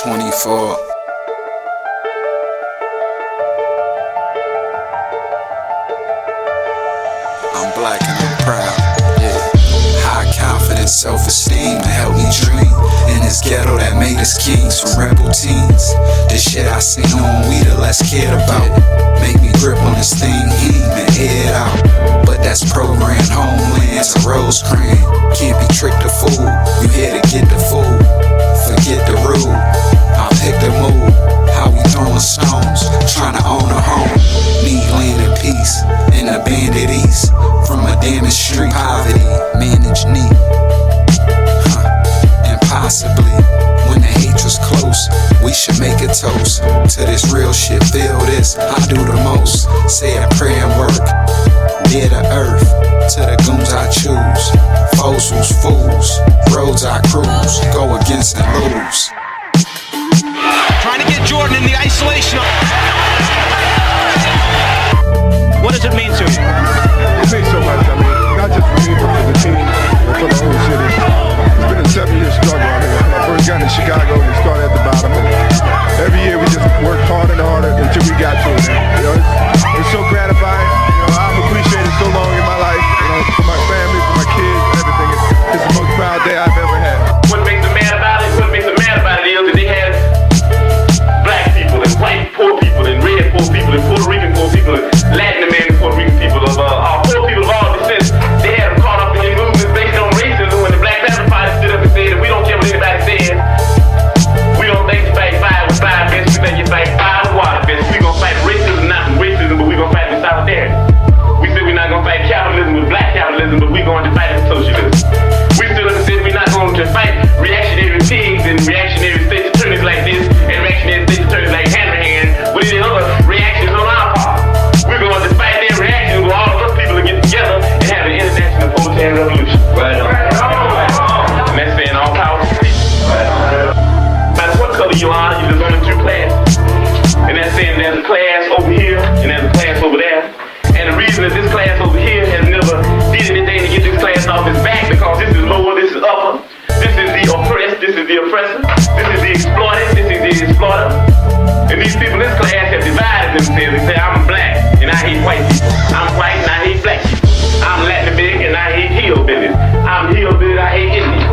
24. I'm black and I'm proud, yeah. High confidence, self-esteem to help me dream. In this ghetto that made us kings from rebel teens. This shit I seen on we the less cared about. Make me grip on this thing, heat and air it out. But that's programmed homelands a Rosecrans. Can't be tricked or fooled, you here to get the food. Forget the rule, I'll pick the move. How we throwing stones, trying to own a home. Need land and peace in a bandit east. From a damaged street, poverty, managed need. Impossibly, when the hatred's close, we should make a toast to this real shit. Feel this, I do the most. Say a prayer and work, near the earth. To the goons I choose, foes who's fools, roads I cruise, go against and lose. Trying to get Jordan in the isolation. What does it mean to you? It means so much. I mean, not just for me, but for the team and for the whole city. It's been a 7-year struggle. I mean, when I first got to Chicago, we started at the bottom. And every year we just worked harder and harder until we got to it. You know, it's so gratifying. You know, I've appreciated so long in my life. You know, for my family, for my kids, everything. It's the most proud day I've ever had. What makes them mad about it? What makes them mad about it is that they have black people and white poor people and red poor people and Puerto Rican poor people and Latin American Puerto Rican people of poor people of all descents. They had them caught up in these movements based on racism. When the Black Panther Party stood up and said that we don't care what anybody says. We don't think you fight fire with fire fists. We think you fight fire with water fists. We gonna fight racism, not with racism, but we gonna fight with solidarity. We said we're not gonna fight capitalism with black capitalism, but we're going to fight with socialism. We stood up and said we're not going to fight reactionary pigs and reactionary states attorneys like this and reactionary states attorneys like Hanrahan with any other reactions on our part. We're going to fight their reactions with all of us people to get together and have an international proletarian revolution. Right on. And that's saying all power to the people. Right on. No matter what color you are, you're just only two classes. And that's saying there's a class over here and there's a class over there. And the reason that this class over here has never did anything to get this class off its back, because this is lower, this is upper, this is the oppressed, this is the oppressor, this is the exploited, this is the exploiter. And these people in this class have divided themselves and say, I'm black and I hate white people. I'm white and I hate black people. I'm Latin American and I hate hillbillies. I'm hillbilly and I hate Indians.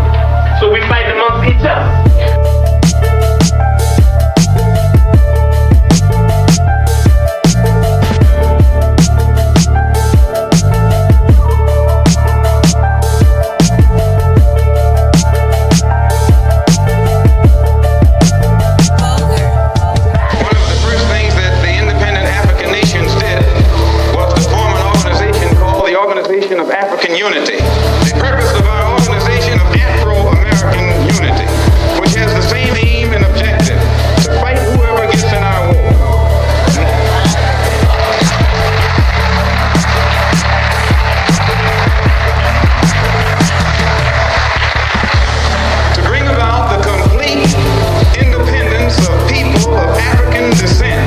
So we fight amongst each other. Of African Unity. The purpose of our organization of Afro-American Unity, which has the same aim and objective to fight whoever gets in our war. To bring about the complete independence of people of African descent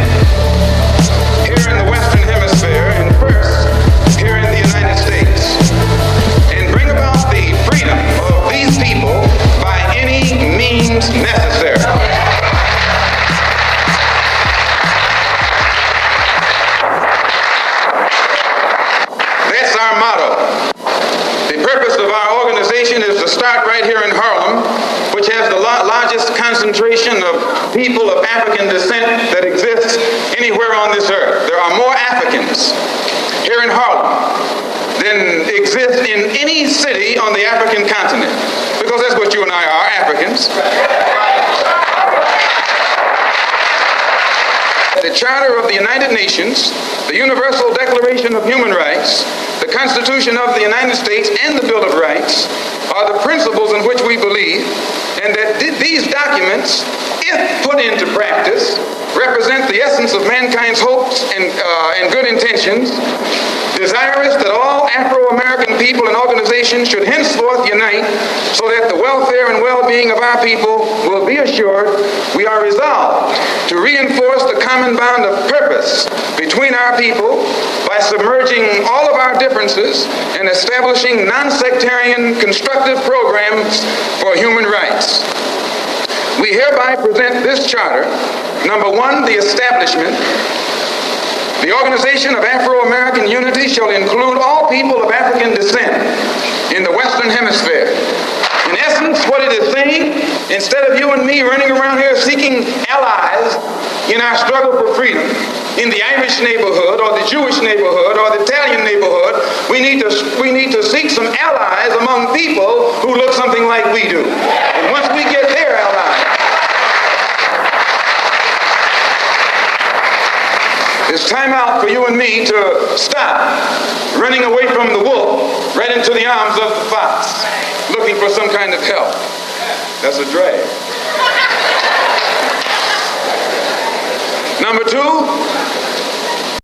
here in the Western Hemisphere, and first here in the United States, and bring about the freedom of these people by any means necessary. That's our motto. The purpose of our organization is to start right here in Harlem, which has the largest concentration of people of African descent that exists anywhere on this earth. There are more Africans here in Harlem than exist in any city on the African continent, because that's what you and I are, Africans. The Charter of the United Nations, the Universal Declaration of Human Rights, the Constitution of the United States, and the Bill of Rights are the principles in which we believe, and that these documents, if put into practice, represent the essence of mankind's hopes and good intentions, desirous that all Afro-American people and organizations should henceforth unite so that the welfare and well-being of our people will be assured. We are resolved to reinforce the common bond of purpose between our people by submerging all of our differences and establishing non-sectarian constructive programs for human rights. We hereby present this charter. Number one, the establishment. The organization of Afro-American unity shall include all people of African descent in the Western Hemisphere. In essence, what it is saying, instead of you and me running around here seeking allies in our struggle for freedom, in the Irish neighborhood or the Jewish neighborhood or the Italian neighborhood, we need to seek some allies among people who look something like we do. And once we get their allies, it's time out for you and me to stop running away from the wolf right into the arms of the fox, looking for some kind of help. That's a drag. Number two,